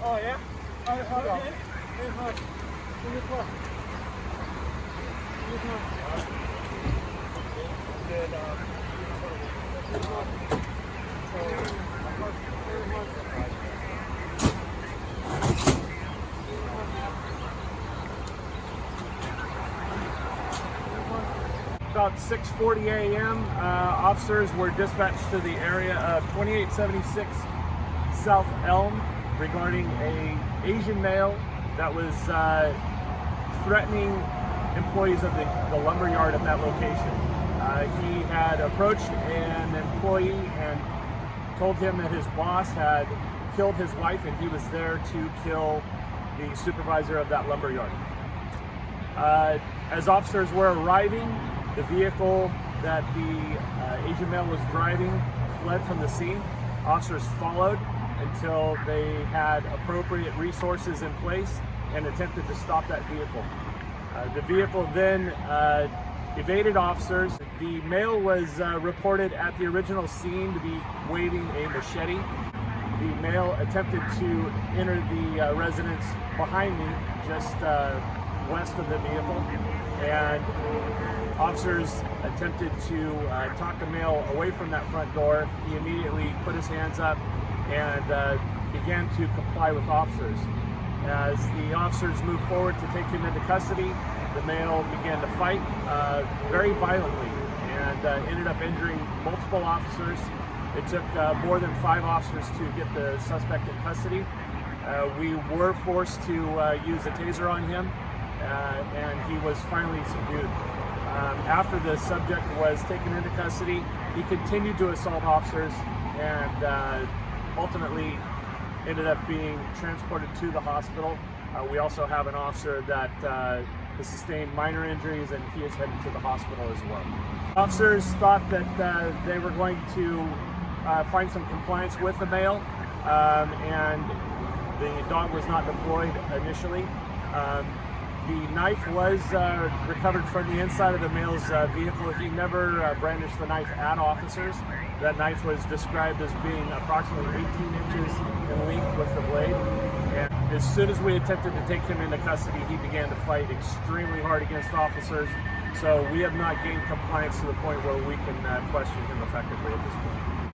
Oh yeah? Hold on. Hey, hold. Give me a call. Give me a call. About 6:40 a.m., officers were dispatched to the area of 2876 South Elm regarding an Asian male that was threatening employees of the lumber yard at that location. He had approached an employee and told him that his boss had killed his wife and he was there to kill the supervisor of that lumber yard. As officers were arriving, the vehicle that the Asian male was driving fled from the scene. Officers followed until they had appropriate resources in place and attempted to stop that vehicle. The vehicle then evaded officers. The male was reported at the original scene to be waving a machete. The male attempted to enter the residence behind me, just west of the vehicle, and officers attempted to talk the male away from that front door. He immediately put his hands up and began to comply with officers. As the officers moved forward to take him into custody, the male began to fight very violently and ended up injuring multiple officers. It took more than 5 officers to get the suspect in custody. We were forced to use a taser on him, and he was finally subdued. After the subject was taken into custody, he continued to assault officers and ultimately ended up being transported to the hospital. We also have an officer that has sustained minor injuries, and he is headed to the hospital as well. Officers thought that they were going to find some compliance with the male, and the dog was not deployed initially. The knife was recovered from the inside of the male's vehicle. He never brandished the knife at officers. That knife was described as being approximately 18 inches in length with the blade. And as soon as we attempted to take him into custody, he began to fight extremely hard against officers. So we have not gained compliance to the point where we can question him effectively at this point.